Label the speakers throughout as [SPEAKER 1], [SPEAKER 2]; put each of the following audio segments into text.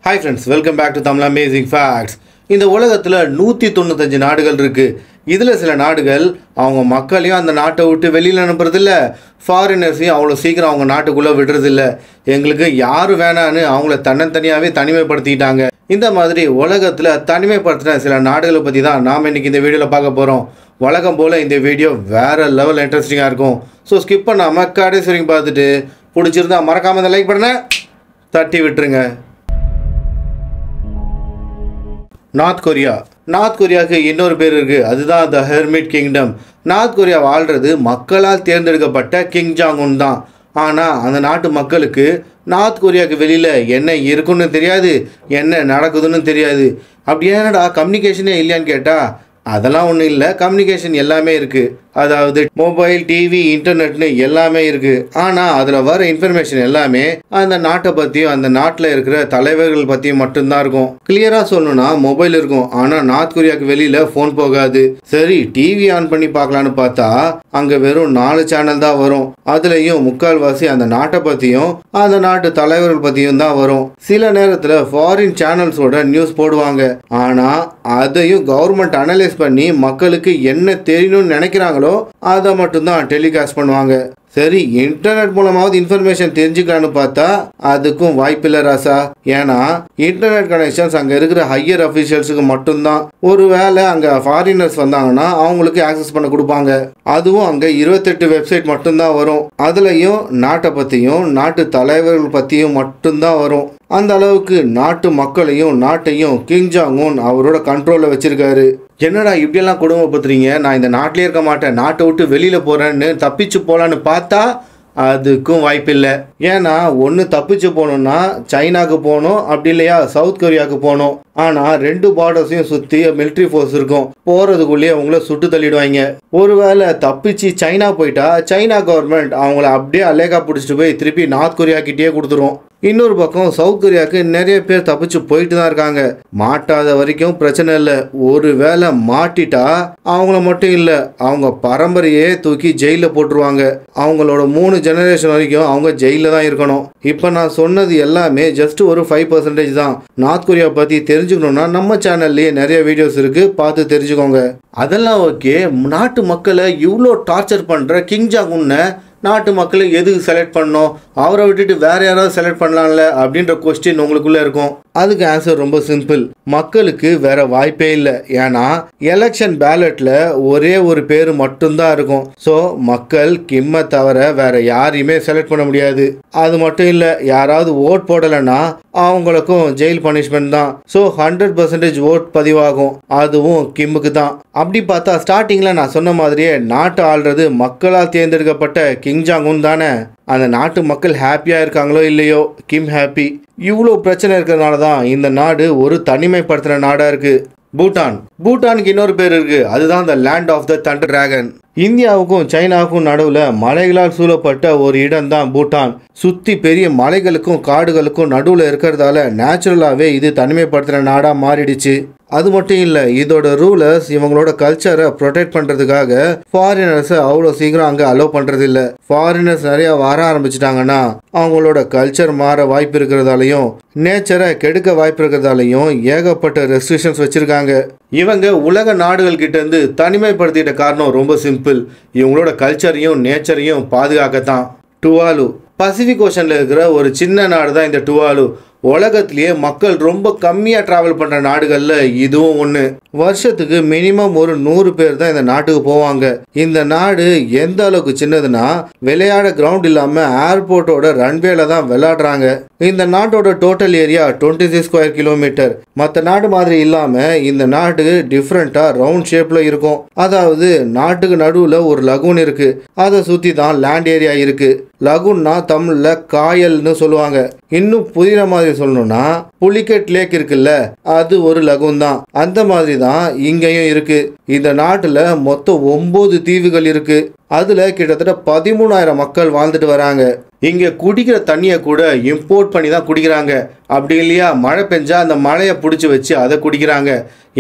[SPEAKER 1] Hi friends, welcome back to Tamil Amazing Facts. இந்த உலகத்துல 195 நாடுகள் இருக்கு. இதுல சில நாடுகள் அவங்க மக்களையும் அந்த நாட்டை விட்டு வெளியில அனுப்புறது இல்ல, ஃபாரினர்ஸையும் அவ்வளவு சீக்கிரம் அவங்க நாட்டுக்குள்ள விடுறது இல்ல. எங்களுக்கு யாரு வேணான்னு அவங்கள தன்னந்தனியாவே தனிமைப்படுத்திட்டாங்க. இந்த மாதிரி உலகத்துல தனிமைப்படுத்தின சில நாடுகளை பத்தி தான் நாம இன்னைக்கு இந்த வீடியோல பார்க்க போறோம். வழக்கம் போல இந்த வீடியோ வேற லெவல் இன்ட்ரெஸ்டிங்கா இருக்கும். ஸோ ஸ்கிப் பண்ணாம கடைசி வரைக்கும் பார்த்துட்டு பிடிச்சிருந்தா மறக்காம இந்த லைக் பட்டனை தட்டி விட்டுருங்க. நார்த் கொரியாவுக்கு இன்னொரு பேர் இருக்கு, அதுதான் த ஹெர்மிட் கிங்டம். நார்த் கொரியா வாழ்றது மக்களால் தேர்ந்தெடுக்கப்பட்ட கிங் ஜாங் உன் தான். ஆனால் அந்த நாட்டு மக்களுக்கு நார்த் கொரியாவுக்கு வெளியில் என்ன இருக்குன்னு தெரியாது, என்ன நடக்குதுன்னு தெரியாது. அப்படி என்னடா கம்யூனிகேஷனே இல்லையான்னு கேட்டால் அதெல்லாம் ஒன்றும் இல்லை, கம்யூனிகேஷன் எல்லாமே இருக்குது. அதாவது மொபைல், டிவி, இன்டர்நெட்னு எல்லாமே இருக்குது. ஆனால் அதில் வர இன்ஃபர்மேஷன் எல்லாமே அந்த நாட்டை பற்றியும் அந்த நாட்டில் இருக்கிற தலைவர்கள் பற்றியும் மட்டும்தான் இருக்கும். கிளியராக சொல்லணும்னா மொபைல் இருக்கும், ஆனால் நார்த் கொரியாவுக்கு வெளியில் ஃபோன் போகாது. சரி, டிவி ஆன் பண்ணி பார்க்கலான்னு பார்த்தா அங்கே வெறும் 4 சேனல் தான் வரும். அதுலேயும் முக்கால்வாசி அந்த நாட்டை பற்றியும் அந்த நாட்டு தலைவர்கள் பற்றியும் தான் வரும். சில நேரத்தில் ஃபாரின் சேனல்ஸோட நியூஸ் போடுவாங்க, ஆனால் அதையும் கவர்மெண்ட் அனலைஸ் பண்ணி மக்களுக்கு என்ன தெரியணும்னு நினைக்கிறாங்களோ அதை மட்டும்தான் டெலிகாஸ்ட் பண்ணுவாங்க. சரி, இன்டர்நெட் மூலமாவது இன்ஃபர்மேஷன் தெரிஞ்சுக்கலான்னு பார்த்தா அதுக்கும் வாய்ப்பில்லை ராசா. ஏன்னா இன்டர்நெட் கனெக்ஷன்ஸ் அங்கே இருக்கிற ஹையர் அஃபீஷியல்ஸுக்கு மட்டும்தான். ஒருவேளை அங்கே ஃபாரினர்ஸ் வந்தாங்கன்னா அவங்களுக்கு ஆக்சஸ் பண்ண கொடுப்பாங்க. அதுவும் அங்கே 28 வெப்சைட் மட்டும்தான் வரும். அதுலேயும் நாட்டை பற்றியும் நாட்டு தலைவர்கள் பற்றியும் மட்டும்தான் வரும். அந்த அளவுக்கு நாட்டு மக்களையும் நாட்டையும் கிங் ஜாங் உன் அவரோட கண்ட்ரோலில் வச்சிருக்காரு. என்னடா இப்படியெல்லாம் குடும்பப்படுத்துறீங்க, நான் இந்த நாட்டிலே இருக்க மாட்டேன், நாட்டை விட்டு வெளியில் போகிறேன்னு தப்பிச்சு போகலான்னு பார்த்தா அதுக்கும் வாய்ப்பில்லை. ஏன்னா ஒன்று தப்பிச்சு போகணுன்னா சைனாவுக்கு போகணும், அப்படி இல்லையா சவுத் கொரியாவுக்கு போகணும். ஆனால் 2 பார்டர்ஸையும் சுற்றி மிலிட்ரி ஃபோர்ஸ் இருக்கும், போகிறதுக்குள்ளேயே அவங்கள சுட்டு தள்ளிடுவாங்க. ஒருவேளை தப்பிச்சு சைனா போயிட்டா சைனா கவர்மெண்ட் அவங்கள அப்படியே அலேகா பிடிச்சிட்டு போய் திருப்பி நார்த் கொரியா கிட்டேயே கொடுத்துரும். இன்னொரு பக்கம் சவுத் கொரியாவுக்கு நிறைய பேர் தப்பிச்சு போயிட்டு தான் இருக்காங்க. மாட்டாத வரைக்கும் பிரச்சனை இல்லை, ஒரு வேளை மாட்டிட்டா அவங்கள மட்டும் இல்லை அவங்க பரம்பரையே தூக்கி ஜெயிலில் போட்டுருவாங்க. அவங்களோட 3 ஜெனரேஷன் வரைக்கும் அவங்க ஜெயிலில் தான் இருக்கணும். இப்போ நான் சொன்னது எல்லாமே ஜஸ்ட் ஒரு 5% தான். நார்த் கொரியா பற்றி தெரிஞ்சுக்கணுன்னா நம்ம சேனல்லையே நிறைய வீடியோஸ் இருக்கு, பார்த்து தெரிஞ்சுக்கோங்க. அதெல்லாம் ஓகே, நாட்டு மக்களை இவ்வளோ டார்ச்சர் பண்ணுற கிங் ஜாங் உன்னை நாட்டு மக்களை எதுக்கு செலக்ட் பண்ணோம், அவரை விட்டுட்டு வேற யாராவது செலக்ட் பண்ணலாம்ல அப்படின்ற கொஸ்டின் உங்களுக்குள்ள இருக்கும். அதுக்கு ஆன்சர் ரொம்ப சிம்பிள், மக்களுக்கு வேற வாய்ப்பே இல்லை. ஏன்னா எலெக்ஷன் பேலட்ல ஒரே ஒரு பேர் மட்டும்தான் இருக்கும். ஸோ மக்கள் கிம்மை தவிர வேற யாரையுமே செலக்ட் பண்ண முடியாது. அது மட்டும் இல்லை, யாராவது ஓட் போடலைன்னா அவங்களுக்கும் ஜெயில் பனிஷ்மெண்ட் தான். ஸோ 100% ஓட் பதிவாகும், அதுவும் கிம்முக்கு தான். அப்படி பார்த்தா ஸ்டார்டிங்ல நான் சொன்ன மாதிரியே நாட்டை ஆள்றது மக்களால் தேர்ந்தெடுக்கப்பட்ட கிங் ஜாங் உன் தானே. அந்த நாட்டு மக்கள் ஹாப்பியா இருக்காங்களோ இல்லையோ, கிம் ஹாப்பி. இவ்வளோ பிரச்சனை இருக்கிறதுனால தான் இந்த நாடு ஒரு தனிமைப்படுத்துகிற நாடாக இருக்கு. பூட்டானுக்கு இன்னொரு பேர் இருக்கு, அதுதான் the land of the thunder dragon. இந்தியாவுக்கும் சைனாவுக்கும் நடுவில் மலைகளால் சூழப்பட்ட ஒரு இடம் தான் பூட்டான். சுற்றி பெரிய மலைகளுக்கும் காடுகளுக்கும் நடுவில் இருக்கிறதால நேச்சுரலாகவே இது தனிமைப்படுத்துகிற நாடாக மாறிடுச்சு. அது மட்டும் இல்லை, இதோட ரூலர்ஸ் இவங்களோட கல்ச்சரை ப்ரொடெக்ட் பண்ணுறதுக்காக ஃபாரினர்ஸை அவ்வளோ சீக்கிரம் அங்கே அலோவ் பண்ணுறது இல்லை. ஃபாரினர்ஸ் நிறையா வர ஆரம்பிச்சிட்டாங்கன்னா அவங்களோட கல்ச்சர் மாற வாய்ப்பு இருக்கிறதாலையும் நேச்சரை கெடுக்க வாய்ப்பு இருக்கிறதாலையும் ஏகப்பட்ட ரெஸ்ட்ரிக்ஷன்ஸ் வச்சுருக்காங்க. இவங்க உலக நாடுகள் கிட்ட இருந்து தனிமைப்படுத்திட்ட காரணம் ரொம்ப சிம்பிள், இவங்களோட கல்ச்சரையும் நேச்சரையும் பாதுகாக்கத்தான். டுவாலு பசிபிக் ஓஷனில் இருக்கிற ஒரு சின்ன நாடு தான் இந்த டுவாலு. உலகத்திலேயே மக்கள் ரொம்ப கம்மியாக ட்ராவல் பண்ணுற நாடுகளில் இதுவும் ஒன்று. வருஷத்துக்கு மினிமம் ஒரு 100 பேர் தான் இந்த நாட்டுக்கு போவாங்க. இந்த நாடு எந்த அளவுக்கு சின்னதுன்னா விளையாட கிரவுண்ட் இல்லாமல் ஏர்போர்ட்டோட ரன்வேல தான் விளையாடுறாங்க. இந்த நாட்டோட டோட்டல் ஏரியா 26 ஸ்கொயர் கிலோமீட்டர். மற்ற நாடு மாதிரி இல்லாமல் இந்த நாடு டிஃப்ரெண்ட்டாக ரவுண்ட் ஷேப்பில் இருக்கும். அதாவது நாட்டுக்கு நடுவில் ஒரு லகூன் இருக்கு, அதை சுற்றி தான் லேண்ட் ஏரியா இருக்கு. லகுன்னா தமிழ்ல காயல்னு சொல்லுவாங்க. இன்னும் புதிய மாதிரி சொல்லணும்னா புலிகட் லேக் இருக்குல்ல, அது ஒரு லகுன் தான். அந்த மாதிரி தான் இங்கேயும் இருக்கு. இந்த நாட்டுல மொத்தம் 9 தீவுகள் இருக்கு. அதுல கிட்டத்தட்ட 13,000 மக்கள் வாழ்ந்துட்டு வராங்க. இங்க குடிக்கிற தண்ணியை கூட இம்போர்ட் பண்ணி தான் குடிக்கிறாங்க. அப்படி இல்லையா மழை பெஞ்சா அந்த மழையை பிடிச்சி வச்சு அதை குடிக்கிறாங்க.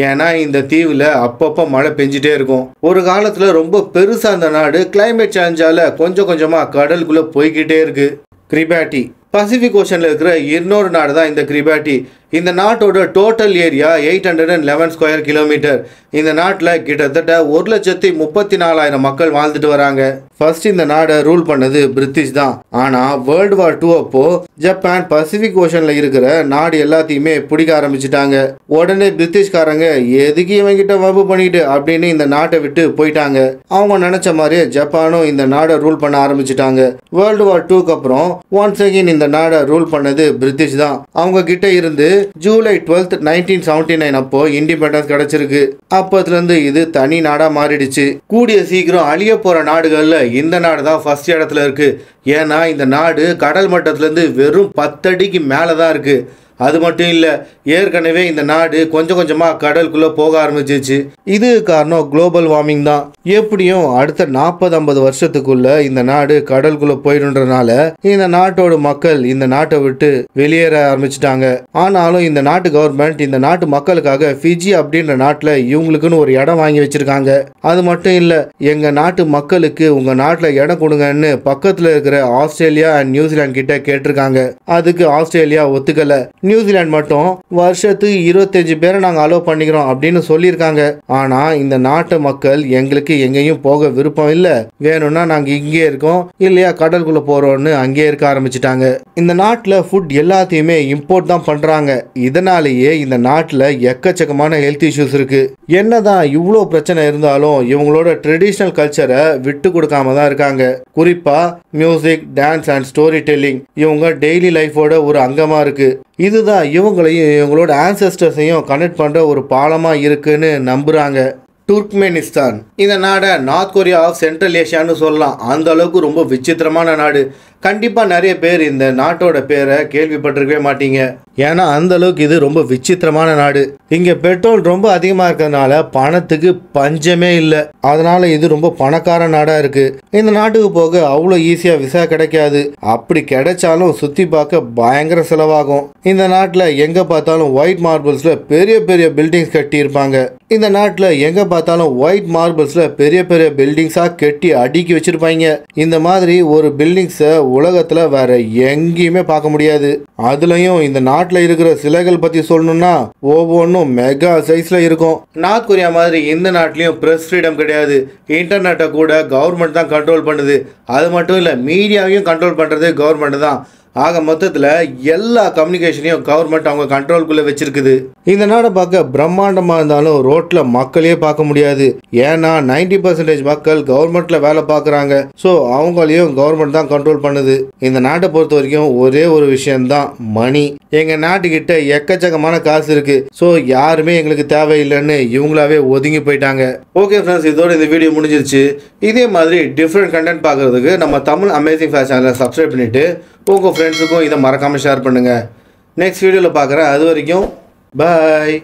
[SPEAKER 1] ஏன்னா இந்த தீவில் அப்பப்போ மழை பெஞ்சிட்டே இருக்கும். ஒரு காலத்தில் ரொம்ப பெருசாக அந்த நாடு கிளைமேட் சேஞ்சால கொஞ்சம் கொஞ்சமாக கடலுக்குள்ளே போய்கிட்டே இருக்கு. கிரிபாட்டி பசிபிக் ஓஷனில் இருக்கிற இன்னொரு நாடு தான் இந்த கிரிபாட்டி. இந்த நாட்டோட டோட்டல் ஏரியா 811 ஸ்கொயர் கிலோமீட்டர். இந்த நாட்டில் கிட்டத்தட்ட 1,34,000 மக்கள் வாழ்ந்துட்டு வராங்க. ஃபர்ஸ்ட் இந்த நாடை ரூல் பண்ணது பிரிட்டிஷ் தான். ஆனால் வேர்ல்டு வார் 2 அப்போ ஜப்பான் பசிபிக் ஓஷனில் இருக்கிற நாடு எல்லாத்தையுமே பிடிக்க ஆரம்பிச்சிட்டாங்க. உடனே பிரிட்டிஷ்காரங்க எதுக்கு இவங்கிட்ட வம்பு பண்ணிட்டு அப்படின்னு இந்த நாட்டை விட்டு போயிட்டாங்க. அவங்க நினைச்ச மாதிரியே ஜப்பானும் இந்த நாடை ரூல் பண்ண ஆரம்பிச்சிட்டாங்க. வேர்ல்டு வார் 2க்கு அப்புறம் ஒன்ஸ் அகைன் இந்த நாடை ரூல் பண்ணது பிரிட்டிஷ் தான். அவங்க கிட்ட இருந்து ஜூலை 12, 1979 அப்போ இண்டிபெண்டன்ஸ் கிடைச்சிருக்கு. அப்பத்துல இருந்து இது தனி நாடா மாறிடுச்சு. கூடிய சீக்கிரம் அழிய போற நாடுகள்ல இந்த நாடு தான் ஃபர்ஸ்ட் இடத்துல இருக்கு. ஏன்னா இந்த நாடு கடல் மட்டத்துல இருந்து வெறும் 10 அடிக்கு மேலதான் இருக்கு. அது மட்டும் இல்லை, ஏற்கனவே இந்த நாடு கொஞ்சம் கொஞ்சமாக கடலுக்குள்ளே போக ஆரம்பிச்சிச்சு. இது காரணம் குளோபல் வார்மிங் தான். எப்படியும் அடுத்த 40-50 வருஷத்துக்குள்ள இந்த நாடு கடலுக்குள்ளே போயிடுன்றனால இந்த நாட்டோட மக்கள் இந்த நாட்டை விட்டு வெளியேற ஆரம்பிச்சிட்டாங்க. ஆனாலும் இந்த நாட்டு கவர்மெண்ட் இந்த நாட்டு மக்களுக்காக ஃபிஜி அப்படின்ற நாட்டில் இவங்களுக்குன்னு ஒரு இடம் வாங்கி வச்சிருக்காங்க. அது மட்டும் இல்லை, எங்கள் நாட்டு மக்களுக்கு உங்கள் நாட்டில் இடம் கொடுங்கன்னு பக்கத்தில் இருக்கிற ஆஸ்திரேலியா அண்ட் நியூசிலாந்து கிட்ட கேட்டிருக்காங்க. அதுக்கு ஆஸ்திரேலியா ஒத்துக்கலை. நியூசிலாந்து மட்டும் வருஷத்துக்கு 25 பேரை நாங்கள் அலோவ் பண்ணிக்கிறோம் அப்படின்னு சொல்லியிருக்காங்க. ஆனால் இந்த நாட்டு மக்கள் எங்களுக்கு எங்கேயும் போக விருப்பம் இல்லை, வேணும்னா நாங்கள் இங்கே இருக்கோம், இல்லையா கடலுக்குள்ளே போகிறோன்னு அங்கேயே இருக்க ஆரம்பிச்சிட்டாங்க. இந்த நாட்டில் ஃபுட் எல்லாத்தையுமே இம்போர்ட் தான் பண்ணுறாங்க. இதனாலேயே இந்த நாட்டில் எக்கச்சக்கமான ஹெல்த் இஷ்யூஸ் இருக்கு. என்னதான் இவ்வளோ பிரச்சனை இருந்தாலும் இவங்களோட ட்ரெடிஷ்னல் கல்ச்சரை விட்டு கொடுக்காம தான் இருக்காங்க. குறிப்பாக music, dance and story telling இவங்க டெய்லி லைஃபோட ஒரு அங்கமாக இருக்கு. இதுதான் இவங்களையும் இவங்களோட ஆன்செஸ்டர்ஸையும் கனெக்ட் பண்ணுற ஒரு பாலமாக இருக்குன்னு நம்புகிறாங்க. துர்க்மெனிஸ்தான் இந்த நாடை நார்த் கொரியா ஆஃப் சென்ட்ரல் ஏஷியான்னு சொல்லலாம். அந்த அளவுக்கு ரொம்ப விசித்திரமான நாடு. கண்டிப்பாக நிறைய பேர் இந்த நாட்டோட பேரை கேள்விப்பட்டிருக்கவே மாட்டீங்க. ஏன்னா அந்த அளவுக்கு இது ரொம்ப விசித்திரமான நாடு. இங்கே பெட்ரோல் ரொம்ப அதிகமாக இருக்கிறதுனால பணத்துக்கு பஞ்சமே இல்லை. அதனால இது ரொம்ப பணக்கார நாடாக இருக்கு. இந்த நாட்டுக்கு போக அவ்வளோ ஈஸியாக விசா கிடைக்காது. அப்படி கிடைச்சாலும் சுற்றி பார்க்க பயங்கர செலவாகும். இந்த நாட்டில் எங்கே பார்த்தாலும் ஒயிட் மார்பிள்ஸில் பெரிய பெரிய பில்டிங்ஸ் கட்டி இருப்பாங்க. இந்த நாட்டில் எங்கே பார்த்தாலும் ஒயிட் மார்பிள்ஸில் பெரிய பெரிய பில்டிங்ஸாக கட்டி அடுக்கி வச்சிருப்பாங்க. இந்த மாதிரி ஒரு பில்டிங்ஸை உலகத்தில் வேற எங்கேயுமே பார்க்க முடியாது. அதுலயும் இந்த நாட்டில் இருக்கிற சிலைகள் பற்றி சொல்லணும்னா ஒவ்வொன்றும் மெகா சைஸில் இருக்கும். நார்த் கொரியா மாதிரி இந்த நாட்டிலையும் ப்ரெஸ் ஃப்ரீடம் கிடையாது. இன்டர்நெட்டை கூட கவர்மெண்ட் தான் கண்ட்ரோல் பண்ணுது. அது மட்டும் இல்லை, மீடியாவையும் கண்ட்ரோல் பண்ணுறது கவர்மெண்ட் தான். ஆக மொத்தத்தில் எல்லா கம்யூனிகேஷனையும் கவர்மெண்ட் அவங்க கண்ட்ரோல்குள்ளே வச்சிருக்குது. இந்த நாடை பார்க்க பிரம்மாண்டமாக இருந்தாலும் ரோட்டில் மக்களையே பார்க்க முடியாது. ஏன்னா 90% மக்கள் கவர்மெண்ட்டில் வேலை பார்க்குறாங்க. ஸோ அவங்களையும் கவர்மெண்ட் தான் கண்ட்ரோல் பண்ணுது. இந்த நாட்டை பொறுத்த வரைக்கும் ஒரே ஒரு விஷயம்தான், மணி. எங்கள் நாட்டுக்கிட்ட எக்கச்சக்கமான காசு இருக்குது. ஸோ யாருமே எங்களுக்கு தேவையில்லைன்னு இவங்களாவே ஒதுங்கி போயிட்டாங்க. ஓகே ஃப்ரெண்ட்ஸ், இதோட இந்த வீடியோ முடிஞ்சிருச்சு. இதே மாதிரி டிஃப்ரெண்ட் கண்டென்ட் பார்க்குறதுக்கு நம்ம தமிழ் அமேசிங் ஃபேஷன் சேனலை சப்ஸ்கிரைப் பண்ணிவிட்டு உங்கள் ஃப்ரெண்ட்ஸுக்கும் இதை மறக்காமல் ஷேர் பண்ணுங்கள். நெக்ஸ்ட் வீடியோவில் பார்க்குறேன். அது வரைக்கும் பாய்.